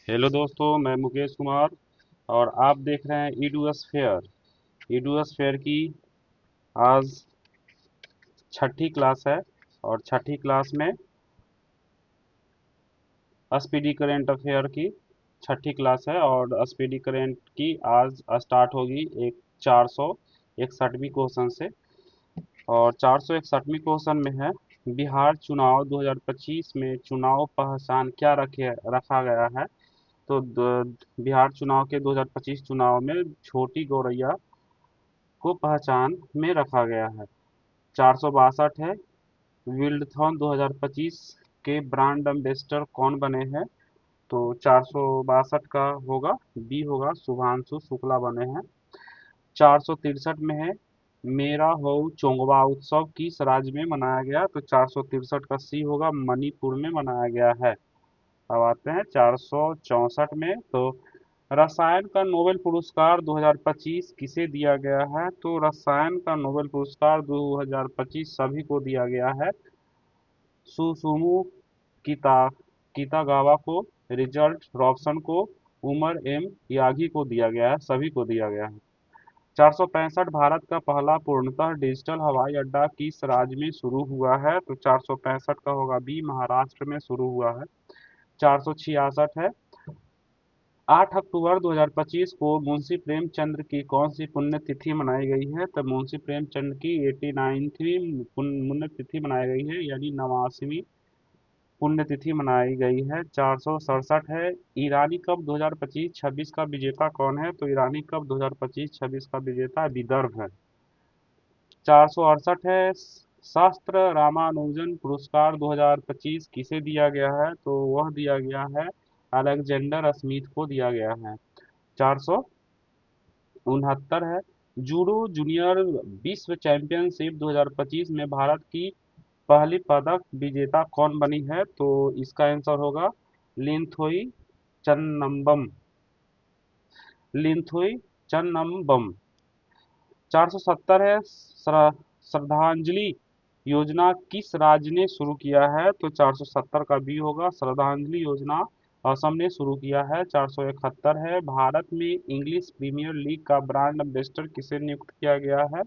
Hello दोस्तों, मैं मुकेश कुमार और आप देख रहे हैं ईडूएस फेयर। ईडूएस फेयर की आज छठी क्लास है और छठी क्लास में एसपीडी करेंट अफेयर की छठी क्लास है और एसपीडी करेंट की आज स्टार्ट होगी एक 461वीं क्वेश्चन से। और 461वीं क्वेश्चन में है, बिहार चुनाव 2025 में चुनाव पहचान क्या रखा गया है। तो बिहार चुनाव के 2025 चुनाव में छोटी गौरैया को पहचान में रखा गया है। 462 है, विल्डथॉन 2025 के ब्रांड एम्बेसडर कौन बने हैं। तो 462 का होगा बी होगा, शुभांशु शुक्ला बने हैं। 463 में है, मेरा हो चोंगवा उत्सव किस राज्य में मनाया गया। तो 463 का सी होगा, मणिपुर में मनाया गया है। अब आते हैं 464 में। तो रसायन का नोबेल पुरस्कार 2025 किसे दिया गया है। तो रसायन का नोबेल पुरस्कार 2025 सभी को दिया गया है। सुसुमु किता कितागावा को, रिचर्ड रॉबसन को, उमर एम यागी को दिया गया है, सभी को दिया गया है। 465, भारत का पहला पूर्णतः डिजिटल हवाई अड्डा किस राज्य में शुरू हुआ है। तो 465 का होगा बी, महाराष्ट्र में शुरू हुआ है। 466 है, 8 अक्टूबर 2025 को मुंशी प्रेमचंद की कौन सी पुण्यतिथि मनाई गई है। तो मुंशी प्रेमचंद की 89वीं पुण्यतिथि मनाई गई है, यानी 89वीं पुण्यतिथि मनाई गई है। 467 है, ईरानी कप 2025-26 का विजेता कौन है। तो ईरानी कप 2025-26 का विजेता विदर्भ है। 468 है, शास्त्र रामानुजन पुरस्कार 2025 किसे दिया गया है। तो वह दिया गया है अलेक्जेंडर स्मिथ को दिया गया है। 469 है, जूडो जूनियर विश्व चैंपियनशिप 2025 में भारत की पहली पदक विजेता कौन बनी है। तो इसका आंसर होगा लिंथोई चन्नम्बम। लिंथोई चन्नम्बम। 470 है, श्रद्धांजलि योजना किस राज्य ने शुरू किया है। तो 470 का बी होगा, श्रद्धांजलि योजना असम ने शुरू किया है। 471 है, भारत में इंग्लिश प्रीमियर लीग का ब्रांड एम्बेसडर किसे नियुक्त किया गया है।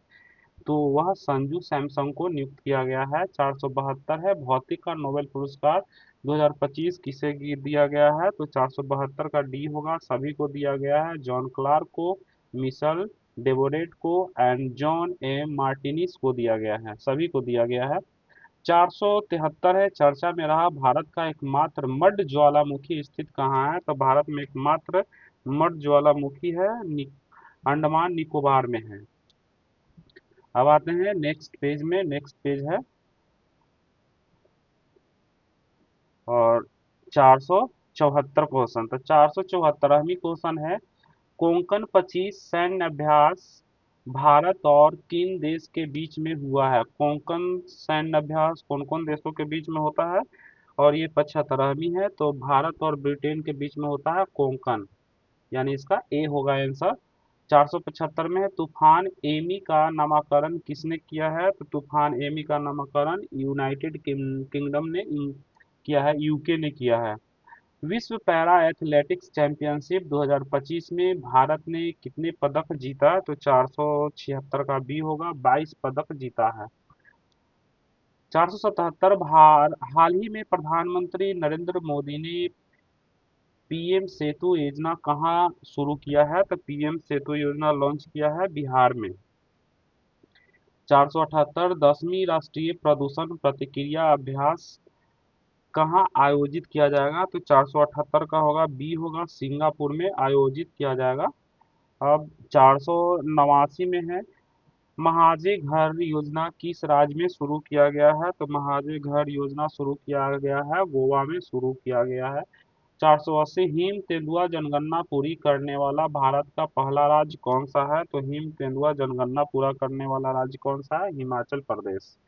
तो वह संजू सैमसंग को नियुक्त किया गया है। 472 है, भौतिक का नोबेल पुरस्कार 2025 किसे दिया गया है। तो 472 का डी होगा, सभी को दिया गया है। जॉन क्लार्क को, मिशेल डेवोरेट को एंड जॉन ए मार्टिनिस को दिया गया है, सभी को दिया गया है। 473 है, चर्चा में रहा भारत का एकमात्र मड ज्वालामुखी स्थित कहाँ है। तो भारत में एकमात्र मड ज्वालामुखी है, अंडमान निकोबार में है। अब आते हैं नेक्स्ट पेज में। नेक्स्ट पेज है और 474 क्वेश्चन। तो 474वीं क्वेश्चन है, कोंकण 25 सैन्य अभ्यास भारत और किन देश के बीच में हुआ है। कोंकण सैन्य अभ्यास कौन कौन देशों के बीच में होता है। और ये 75वीं है, तो भारत और ब्रिटेन के बीच में होता है कोंकण, यानी इसका ए होगा आंसर। 475 में है, तूफान एमी का नामकरण किसने किया है। तो तूफान एमी का नामकरण यूनाइटेड किंगडम ने किया है, यूके ने किया है। विश्व पैरा एथलेटिक्स चैंपियनशिप 2025 में भारत ने कितने पदक जीता। तो 476 का बी होगा, 22 पदक जीता है। 477, हाल ही में प्रधानमंत्री नरेंद्र मोदी ने पीएम सेतु योजना कहाँ शुरू किया है। तो पीएम सेतु योजना लॉन्च किया है बिहार में। 478, 10वीं राष्ट्रीय प्रदूषण प्रतिक्रिया अभ्यास कहाँ आयोजित किया जाएगा। तो 478 का होगा बी होगा, सिंगापुर में आयोजित किया जाएगा। अब 489 में है, महाजय घर योजना किस राज्य में शुरू किया गया है। तो महाजय घर योजना शुरू किया गया है गोवा में शुरू किया गया है। 480, हिम तेंदुआ जनगणना पूरी करने वाला भारत का पहला राज्य कौन सा है। तो हिम तेंदुआ जनगणना पूरा करने वाला राज्य कौन सा है, हिमाचल प्रदेश।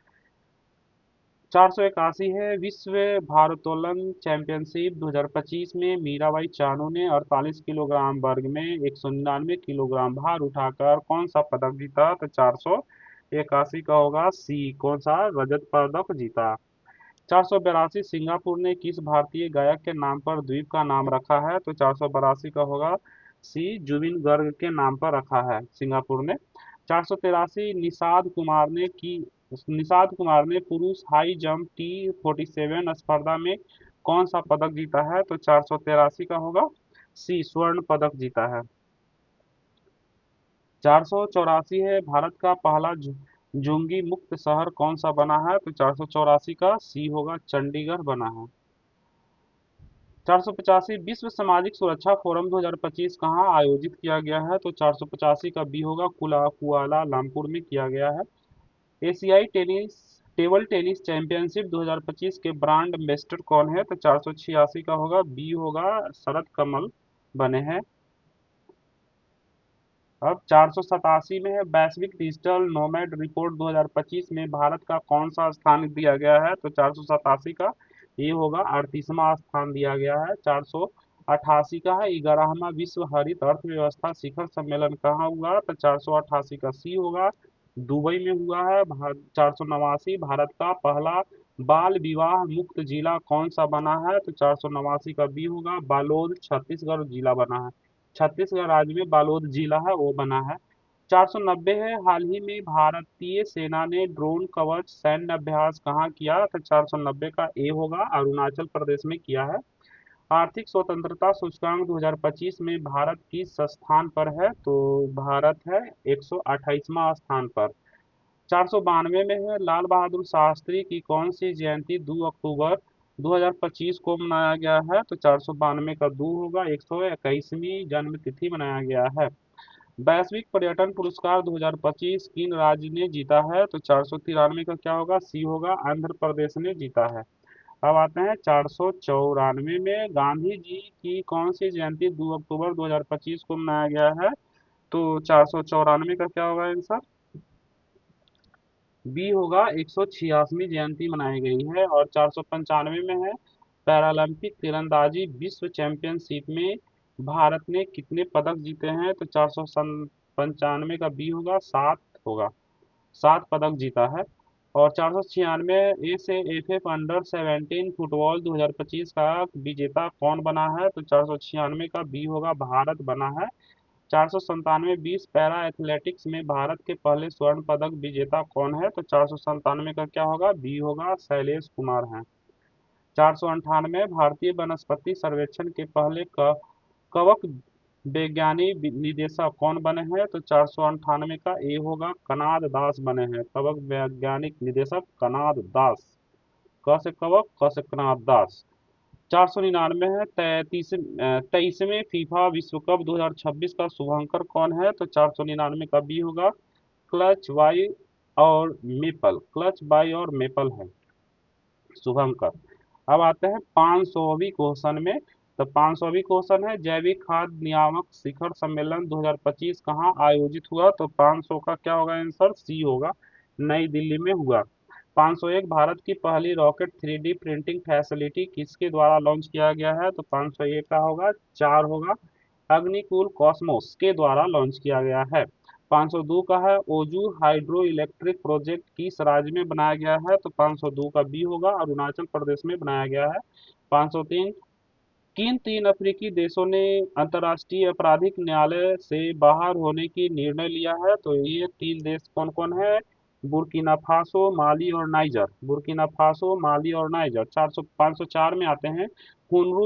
481 है, विश्व भारोत्तोलन चैंपियनशिप 2025 में मीराबाई चानू ने 48 किलोग्राम वर्ग में 199 किलोग्राम भार उठाकर कौन सा पदक जीता। तो 481 का होगा सी, कौन सा रजत पदक जीता। 482 सिंगापुर ने किस भारतीय गायक के नाम पर द्वीप का नाम रखा है? तो 482 का होगा सी जुबिन गर्ग के नाम पर रखा है सिंगापुर ने। 483 निषाद कुमार ने पुरुष हाई जंप T47 स्पर्धा में कौन सा पदक जीता है? तो 483 का होगा सी स्वर्ण पदक जीता है। 484 है भारत का पहला जंगी मुक्त शहर कौन सा बना है? तो 484 का सी होगा चंडीगढ़ बना है। 485 विश्व सामाजिक सुरक्षा फोरम 2025 कहाँ आयोजित किया गया है? तो 485 का बी होगा कुआलालंपुर में किया गया है। एशियाई टेबल टेनिस चैंपियनशिप 2025 के ब्रांड एम्बेसडर कौन है? तो 486 का होगा बी होगा शरद कमल बने हैं। अब 487 में है वैश्विक डिजिटल नोमैड रिपोर्ट 2025 में भारत का कौन सा स्थान दिया गया है? तो 487 का ये होगा 38वां स्थान दिया गया है। 488 का है 11वां विश्व हरित अर्थव्यवस्था शिखर सम्मेलन कहाँ हुआ? तो 488 का सी होगा दुबई में हुआ है। 489 भारत का पहला बाल विवाह मुक्त जिला कौन सा बना है? तो 489 का बी होगा बालोद छत्तीसगढ़ जिला बना है। छत्तीसगढ़ राज्य में बालोद जिला है वो बना है। 490 है हाल ही में भारतीय सेना ने ड्रोन कवच सैन्य अभ्यास कहाँ किया? तो 490 का ए होगा अरुणाचल प्रदेश में किया है। आर्थिक स्वतंत्रता सूचकांक 2025 में भारत किस स्थान पर है? तो भारत है 128वां स्थान पर। 492 में है लाल बहादुर शास्त्री की कौन सी जयंती 2 अक्टूबर 2025 को मनाया गया है? तो 492 का 2 होगा 121वीं जन्म तिथि मनाया गया है। वैश्विक पर्यटन पुरस्कार 2025 किन राज्य ने जीता है? तो 493 का क्या होगा सी होगा आंध्र प्रदेश ने जीता है। अब आते हैं 494 में गांधी जी की कौन सी जयंती 2 अक्टूबर 2025 को मनाया गया है? तो 494 का क्या होगा आंसर? बी होगा 186वीं जयंती मनाई गई है। और 495 में है पैरालंपिक तीरंदाजी विश्व चैंपियनशिप में भारत ने कितने पदक जीते हैं? तो 495 का बी होगा 7 होगा 7 पदक जीता है। और 496 ए से एफएफ अंडर 17 फुटबॉल 2025 का विजेता कौन बना है? तो 496 का बी होगा भारत बना है। 497 20 पैरा एथलेटिक्स में भारत के पहले स्वर्ण पदक विजेता कौन है? तो 497 का क्या होगा बी होगा शैलेश कुमार हैं। 498 भारतीय वनस्पति सर्वेक्षण के पहले कवक वैज्ञानिक निदेशक कौन बने हैं? तो 498 का ए होगा कनाद दास बने हैं। कवक वैज्ञानिक निदेशक कनाद दास। क से कवक क से कनाद दास। 499 है 23वें फीफा विश्व कप 2026 का शुभंकर कौन है? तो 499 का बी होगा क्लच बाई और मेपल है शुभंकर। अब आते हैं 500वीं क्वेश्चन में। तो 500वीं क्वेश्चन है जैविक खाद्य नियामक शिखर सम्मेलन 2025 कहाँ आयोजित हुआ? तो 500 का क्या होगा आंसर? सी होगा नई दिल्ली में हुआ। 501 भारत की पहली रॉकेट 3D प्रिंटिंग फैसिलिटी किसके द्वारा लॉन्च किया गया है? तो 501 का होगा 4 होगा अग्निकुल कॉस्मोस के द्वारा लॉन्च किया गया है। 502 का है ओजू हाइड्रो इलेक्ट्रिक प्रोजेक्ट किस राज्य में बनाया गया है? तो 502 का बी होगा अरुणाचल प्रदेश में बनाया गया है। 503 किन 3 अफ्रीकी देशों ने अंतर्राष्ट्रीय आपराधिक न्यायालय से बाहर होने की निर्णय लिया है? तो ये 3 देश कौन कौन है? बुर्किना फासो माली और नाइजर। बुर्किना फासो माली और नाइजर। 504 में आते हैं हुनरू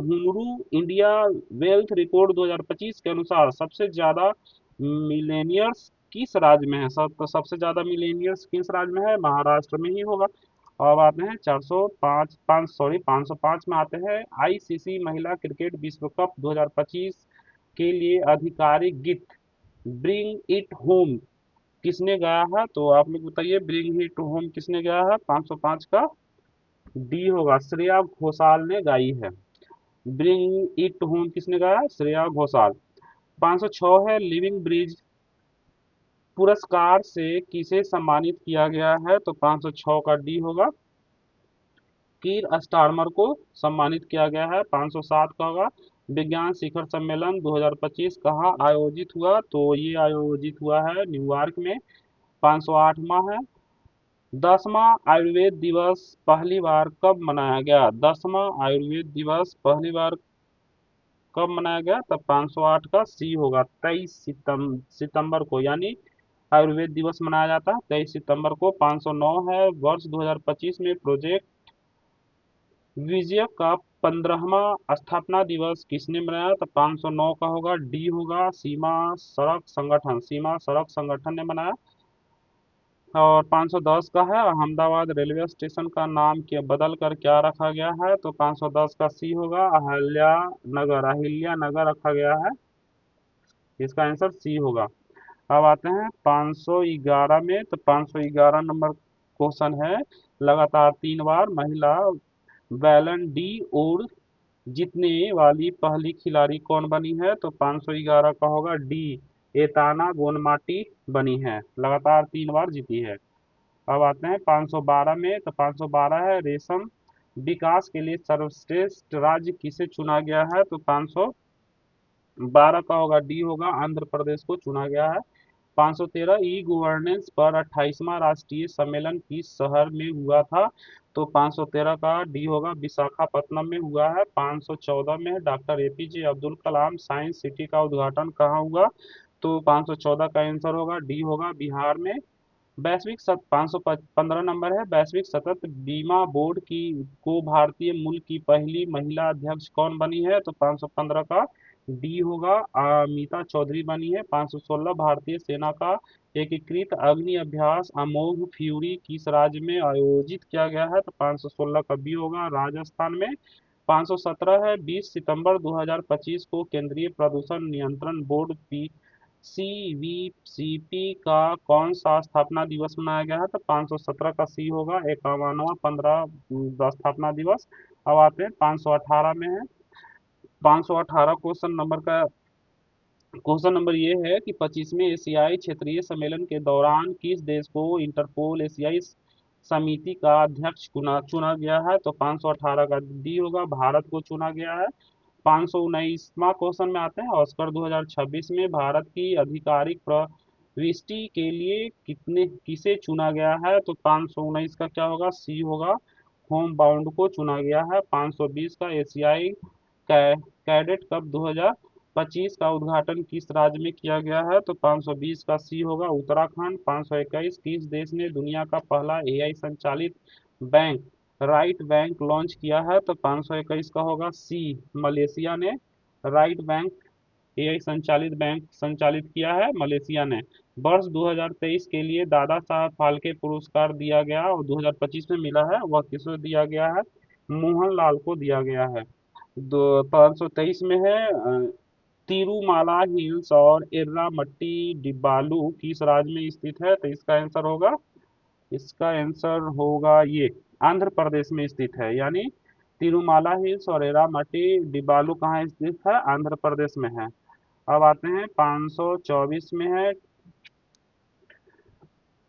हुनरू इंडिया वेल्थ रिपोर्ट 2025 के अनुसार सबसे ज्यादा मिलेनियर्स किस राज्य में है? तो सबसे ज्यादा मिलेनियर्स किस राज्य में है? महाराष्ट्र में ही होगा। अब आते हैं 505 में आते हैं आईसीसी महिला क्रिकेट विश्व कप 2025 के लिए आधिकारिक गीत ब्रिंग इट होम किसने गाया है? तो आप लोग बताइए ब्रिंग इट होम किसने गाया है? 505 का डी होगा श्रेया घोषाल ने गाई है। ब्रिंग इट होम किसने गाया? श्रेया घोषाल। 506 है लिविंग ब्रिज पुरस्कार से किसे सम्मानित किया गया है? तो 506 का डी होगा कीर स्टारमर को सम्मानित किया गया है। 507 का होगा विज्ञान शिखर सम्मेलन 2025 कहाँ आयोजित हुआ? तो ये आयोजित हुआ है न्यूयॉर्क में। 508वां है 10वां आयुर्वेद दिवस पहली बार कब मनाया गया? 10वां आयुर्वेद दिवस पहली बार कब मनाया गया? तब 508 का सी होगा। 23 सितंबर को, यानी आयुर्वेद दिवस मनाया जाता है 23 सितंबर को। 509 है, वर्ष 2025 में प्रोजेक्ट विजय का 15वां स्थापना दिवस किसने मनाया? तो 509 का होगा, डी होगा, सीमा सड़क संगठन ने मनाया। और 510 का है, अहमदाबाद रेलवे स्टेशन का नाम के बदल कर क्या रखा गया है? तो 510 का सी होगा, अहिल्या नगर रखा गया है। इसका आंसर सी होगा। अब आते हैं 511 में। तो 511 नंबर क्वेश्चन है, लगातार 3 बार महिला बैलन डी और जीतने वाली पहली खिलाड़ी कौन बनी है? तो 511 का होगा, डी एताना गोनमाटी बनी है, लगातार 3 बार जीती है। अब आते हैं 512 में। तो 512 है, रेशम विकास के लिए सर्वश्रेष्ठ राज्य किसे चुना गया है? तो 512 का होगा, डी होगा, आंध्र प्रदेश को चुना गया है। 513 ई गवर्नेंस पर 28वां राष्ट्रीय सम्मेलन किस शहर में हुआ था? तो 513 का डी होगा, विशाखापत्तनम में हुआ है। 514 में doctor APJ Abdul Kalam science city का उद्घाटन कहाँ हुआ? तो 514 का आंसर होगा, डी होगा, बिहार में। 515 नंबर है, वैश्विक सतत बीमा बोर्ड की को भारतीय मूल की पहली महिला अध्यक्ष कौन बनी है? तो 515 का डी होगा, अमिता चौधरी बनी है। 516 भारतीय सेना का एकीकृत अग्नि अभ्यास अमोघ फ्यूरी किस राज्य में आयोजित किया गया है? तो 516 का बी होगा, राजस्थान में। 517 है, 20 सितंबर 2025 को केंद्रीय प्रदूषण नियंत्रण बोर्ड सीवीसीपी का कौन सा स्थापना दिवस मनाया गया है? तो 517 का सी होगा, 51वां 15 स्थापना दिवस। अब आते हैं 518 में है। 518 क्वेश्चन नंबर ये है कि 25वें एशियाई क्षेत्रीय सम्मेलन के दौरान किस देश को इंटरपोल एशियाई समिति का अध्यक्ष चुना गया है? तो 518 का डी होगा, भारत को चुना गया है। 519वां क्वेश्चन में आते हैं, ऑस्कर 2026 में भारत की आधिकारिक प्रविष्टि के लिए किसे चुना गया है? तो 519 का क्या होगा, सी होगा, होम बाउंड को चुना गया है। 520 का एशियाई कैडेट कप 2025 का उद्घाटन किस राज्य में किया गया है? तो 520 का सी होगा, उत्तराखंड। 521 किस देश ने दुनिया का पहला एआई संचालित बैंक राइट बैंक लॉन्च किया है? तो 521 का होगा, सी मलेशिया ने राइट बैंक एआई संचालित बैंक संचालित किया है, मलेशिया ने। वर्ष 2023 के लिए दादा साहब फाल्के पुरस्कार दिया गया और 2025 में मिला है, वह किसे दिया गया है? मोहनलाल को दिया गया है। 523 में है, तिरुमाला हिल्स और एर्रामट्टी डिबालू किस राज्य में स्थित है? तो इसका आंसर होगा ये आंध्र प्रदेश में स्थित है, यानी तिरुमाला हिल्स और एरामटी डिबालू कहाँ स्थित है? आंध्र प्रदेश में है। अब आते हैं 524 में है।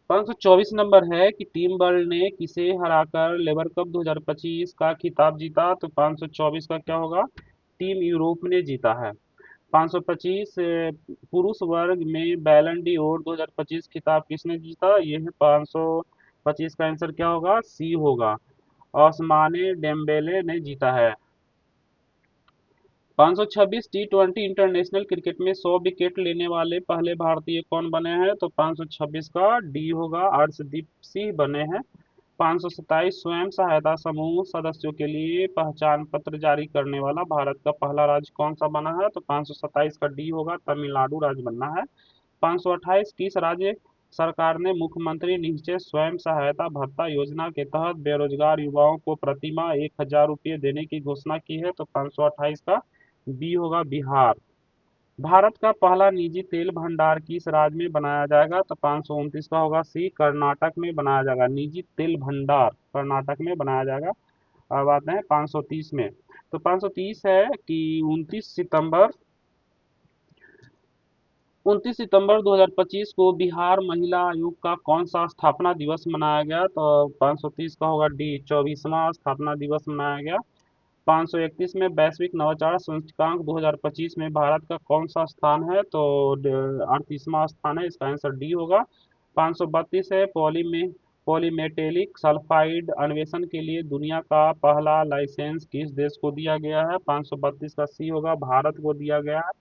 524 नंबर है कि टीम वर्ल्ड ने किसे हराकर लेबर कप 2025 का खिताब जीता? तो 524 का क्या होगा, टीम यूरोप ने जीता है। 525 पुरुष वर्ग में बैलन डी और 2025 खिताब किसने जीता? ये है 525 का आंसर क्या होगा, सी होगा, ओस्माने डेम्बेले ने जीता है। 526 टी20 इंटरनेशनल क्रिकेट में 100 विकेट लेने वाले पहले भारतीय कौन बने हैं? तो 526 का डी होगा, अर्शदीप सिंह बने हैं। 527 स्वयं सहायता समूह सदस्यों के लिए पहचान पत्र जारी करने वाला भारत का पहला राज्य कौन सा बना है? तो 527 का डी होगा, तमिलनाडु राज्य बनना है। 528 किस राज्य सरकार ने मुख्यमंत्री निश्चय स्वयं सहायता भत्ता योजना के तहत बेरोजगार युवाओं को प्रतिमाह 1,000 रुपये देने की घोषणा की है? तो 528 का बी होगा, बिहार। भारत का पहला निजी तेल भंडार किस राज्य में बनाया जाएगा? तो 529 का होगा, सी कर्नाटक में बनाया जाएगा, निजी तेल भंडार कर्नाटक में बनाया जाएगा। अब आते हैं 530 में। तो 530 है कि 29 सितंबर 2025 को बिहार महिला आयोग का कौन सा स्थापना दिवस मनाया गया? तो 530 का होगा, डी 24वां स्थापना दिवस मनाया गया। 531 में वैश्विक नवाचार सूचकांक 2025 में भारत का कौन सा स्थान है? तो 38वां स्थान है, इसका आंसर डी होगा। 532 है, पॉलीमेटेलिक सल्फाइड अन्वेषण के लिए दुनिया का पहला लाइसेंस किस देश को दिया गया है? 532 का सी होगा, भारत को दिया गया है।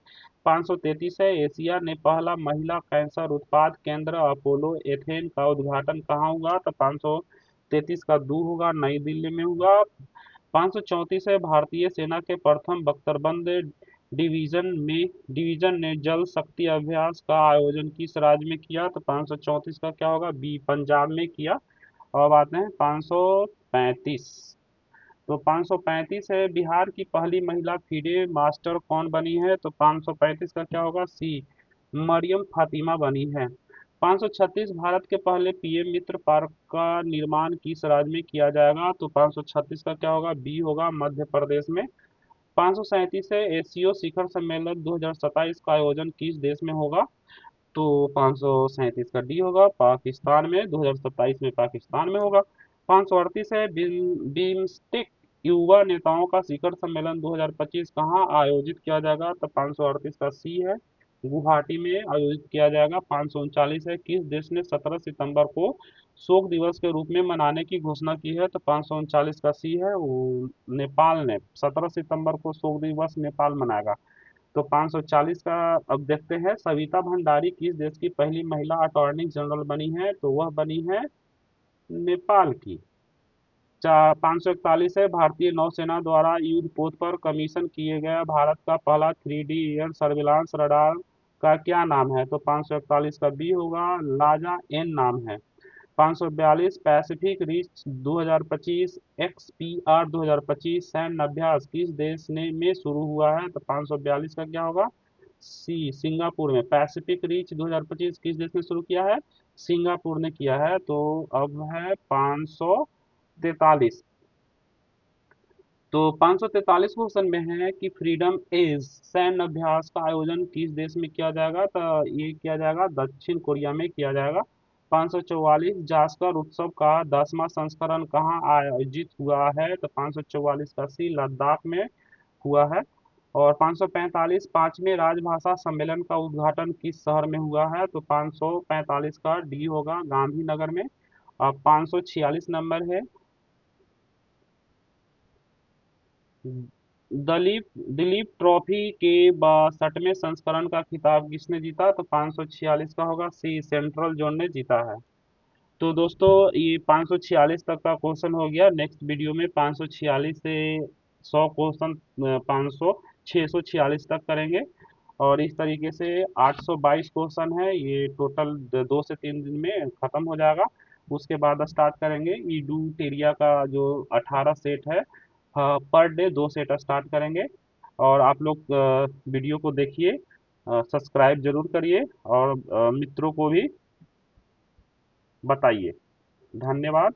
533 है, एशिया ने पहला महिला कैंसर उत्पाद केंद्र अपोलो एथेन का उद्घाटन कहाँ हुआ? तो 533 का दू होगा, नई दिल्ली में हुआ। 534 है, भारतीय सेना के प्रथम बख्तरबंद डिवीजन ने जल शक्ति अभ्यास का आयोजन किस राज्य में किया? तो 534 का क्या होगा, बी, पंजाब में किया। अब आते हैं 535। तो 535 है, बिहार की पहली महिला फीडे मास्टर कौन बनी है? तो 535 का क्या होगा, सी, मरियम फातिमा बनी है। 536, भारत के पहले पीएम मित्र पार्क का निर्माण किस राज्य में किया जाएगा? तो 536 का क्या होगा, बी होगा, मध्य प्रदेश में। 537 है, एशियो शिखर सम्मेलन 2027 का आयोजन किस देश में होगा? तो 537 का डी होगा, पाकिस्तान में। 2027 में पाकिस्तान में होगा। 538 है, बिम्स्टेक युवा नेताओं का शिखर सम्मेलन 2025 कहाँ आयोजित किया जाएगा? तो 538 का सी है, गुवाहाटी में आयोजित किया जाएगा। 539 है, किस देश ने 17 सितंबर को शोक दिवस के रूप में मनाने की घोषणा की है? तो 539 का सी है, वो नेपाल ने 17 सितंबर को शोक दिवस नेपाल मनाएगा। तो 540 का अब देखते हैं, सविता भंडारी किस देश की पहली महिला अटॉर्नी जनरल बनी है? तो वह बनी है नेपाल की। 541 है, भारतीय नौसेना द्वारा युद्ध पोत पर कमीशन किए गया भारत का पहला 3D एयर सर्विलांस रडार का क्या नाम है? तो 541 का बी होगा, लाजा एन नाम है। 542, पैसिफिक रिच 2025 XPR 2025 सैन्य अभ्यास किस देश ने में शुरू हुआ है? तो 542 का क्या होगा, सी, सिंगापुर में। पैसिफिक रिच 2025 किस देश ने शुरू किया है? सिंगापुर ने किया है। तो अब है 543। तो 543 क्वेश्चन में है कि फ्रीडम एज सैन्य अभ्यास का आयोजन किस देश में किया जाएगा? तो ये किया जाएगा दक्षिण कोरिया में किया जाएगा। 544, जास्कर उत्सव का 10वां संस्करण कहाँ आयोजित हुआ है? तो 544 का सी, लद्दाख में हुआ है। और 545, पांचवें राजभाषा सम्मेलन का उद्घाटन किस शहर में हुआ है? तो 545 का डी होगा, गांधीनगर में। अब 546 नंबर है, दलीप दिलीप ट्रॉफी के 62वें संस्करण का खिताब किसने जीता? तो 546 का होगा, सी, सेंट्रल जोन ने जीता है। तो दोस्तों ये 546 तक का क्वेश्चन हो गया। नेक्स्ट वीडियो में 546 से 100 क्वेश्चन, 500 646 तक करेंगे। और इस तरीके से 822 क्वेश्चन है, ये टोटल 2 से 3 दिन में खत्म हो जाएगा। उसके बाद स्टार्ट करेंगे ईडू टेरिया का जो 18 सेट है, पर डे 2 सेट स्टार्ट करेंगे। और आप लोग वीडियो को देखिए, सब्सक्राइब जरूर करिए, और मित्रों को भी बताइए। धन्यवाद।